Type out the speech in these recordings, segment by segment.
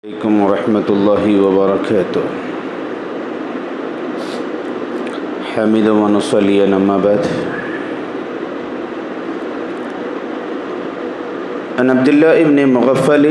علیکم ورحمۃ اللہ وبرکاتہ حمید و نصلی اما بعد عن عبداللہ ابن مغفل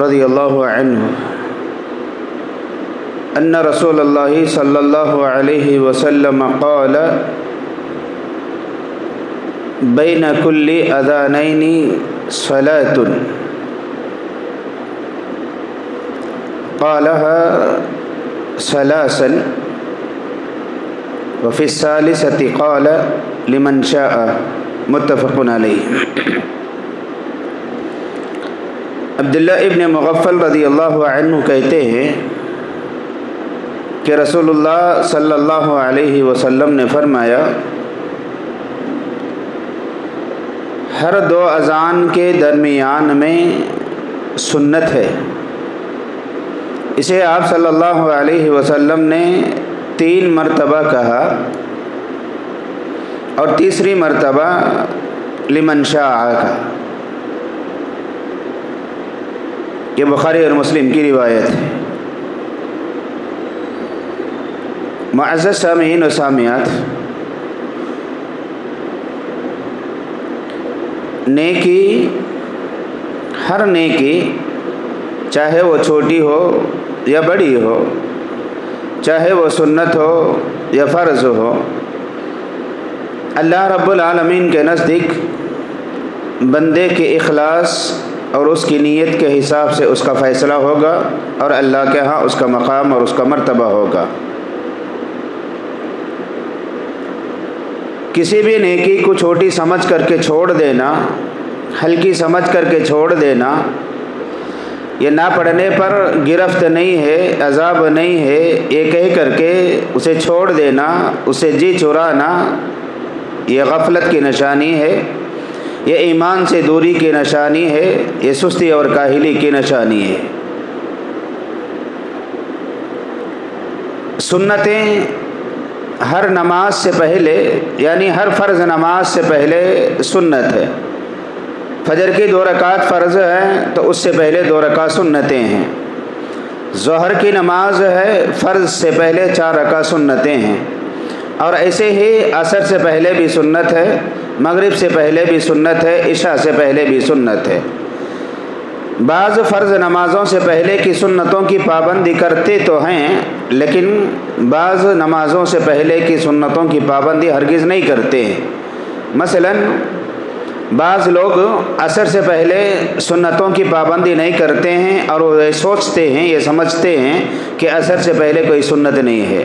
رضی اللہ عنہ ان رسول اللہ صلی اللہ علیہ وسلم قال بین کل اذانین صلاۃ قالها ثلاثا وفي الثالثة قال لمن شاء متفق علیہ۔ عبداللہ ابن مغفل رضی اللہ عنہ کہتے ہیں کہ رسول اللہ صلی اللہ علیہ وسلم نے فرمایا ہر دو اذان کے درمیان میں سنت ہے۔ اسے آپ صلی اللہ علیہ وسلم نے 3 مرتبہ کہا اور تیسری مرتبہ لمن شاء کہا۔ یہ بخاری اور مسلم کی روایت ہے۔ معزز سامعین و سامعات، نیکی، ہر نیکی چاہے وہ چھوٹی ہو یا بڑی ہو، چاہے وہ سنت ہو یا فرض ہو، اللہ رب العالمین کے نزدیک بندے کے اخلاص اور اس کی نیت کے حساب سے اس کا فیصلہ ہوگا اور اللہ کے ہاں اس کا مقام اور اس کا مرتبہ ہوگا۔ کسی بھی نیکی کو چھوٹی سمجھ کر کے چھوڑ دینا، ہلکی سمجھ کر کے چھوڑ دینا، یہ نہ پڑھنے پر گرفت نہیں ہے، عذاب نہیں ہے، یہ کہہ کر کے اسے چھوڑ دینا، اسے جی چرانا، یہ غفلت کی نشانی ہے، یہ ایمان سے دوری کی نشانی ہے، یہ سستی اور کاہلی کی نشانی ہے۔ سنتیں ہر نماز سے پہلے، یعنی ہر فرض نماز سے پہلے سنت ہے۔ فجر کی 2 رکعت فرض ہے تو اس سے پہلے 2 رکعت سنتیں ہیں۔ ظہر کی نماز ہے، فرض سے پہلے 4 رکعت سنتیں ہیں، اور ایسے ہی عصر سے پہلے بھی سنت ہے، مغرب سے پہلے بھی سنت ہے، عشاء سے پہلے بھی سنت ہے۔ بعض فرض نمازوں سے پہلے کی سنتوں کی پابندی کرتے تو ہیں، لیکن بعض نمازوں سے پہلے کی سنتوں کی پابندی ہرگز نہیں کرتے ہیں۔ مثلاً بعض لوگ عصر سے پہلے سنتوں کی پابندی نہیں کرتے ہیں اور وہ سوچتے ہیں، یہ سمجھتے ہیں کہ عصر سے پہلے کوئی سنت نہیں ہے،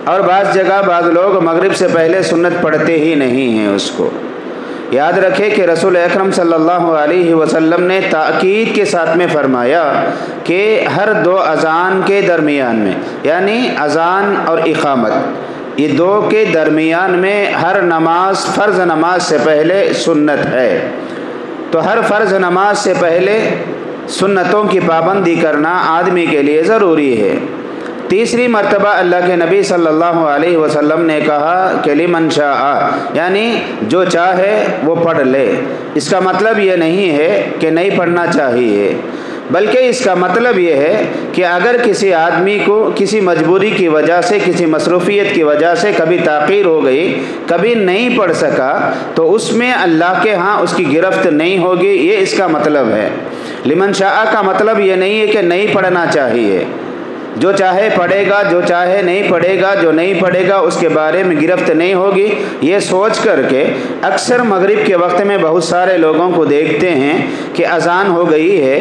اور بعض جگہ بعض لوگ مغرب سے پہلے سنت پڑھتے ہی نہیں ہیں۔ اس کو یاد رکھے کہ رسول اکرم صلی اللہ علیہ وسلم نے تاکید کے ساتھ میں فرمایا کہ ہر 2 اذان کے درمیان میں، یعنی اذان اور اقامت، یہ 2 کے درمیان میں ہر نماز فرض نماز سے پہلے سنت ہے۔ تو ہر فرض نماز سے پہلے سنتوں کی پابندی کرنا آدمی کے لیے ضروری ہے۔ تیسری مرتبہ اللہ کے نبی صلی اللہ علیہ وسلم نے کہا کہ لمن شاء، یعنی جو چاہے وہ پڑھ لے۔ اس کا مطلب یہ نہیں ہے کہ نہیں پڑھنا چاہیے، بلکہ اس کا مطلب یہ ہے کہ اگر کسی آدمی کو کسی مجبوری کی وجہ سے، کسی مصروفیت کی وجہ سے کبھی تاخیر ہو گئی، کبھی نہیں پڑھ سکا، تو اس میں اللہ کے ہاں اس کی گرفت نہیں ہوگی، یہ اس کا مطلب ہے۔ لمن شاء کا مطلب یہ نہیں ہے کہ نہیں پڑھنا چاہیے۔ جو چاہے پڑھے گا، جو چاہے نہیں پڑھے گا، جو نہیں پڑھے گا اس کے بارے میں گرفت نہیں ہوگی۔ یہ سوچ کر کے اکثر مغرب کے وقت میں بہت سارے لوگوں کو دیکھتے ہیں کہ اذان ہو گئی ہے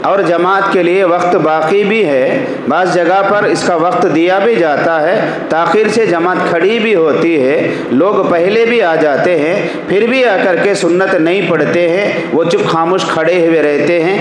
اور جماعت کے لیے وقت باقی بھی ہے، بعض جگہ پر اس کا وقت دیا بھی جاتا ہے، تاخیر سے جماعت کھڑی بھی ہوتی ہے، لوگ پہلے بھی آ جاتے ہیں، پھر بھی آ کر کے سنت نہیں پڑھتے ہیں، وہ چپ خاموش کھڑے ہوئے رہتے ہیں،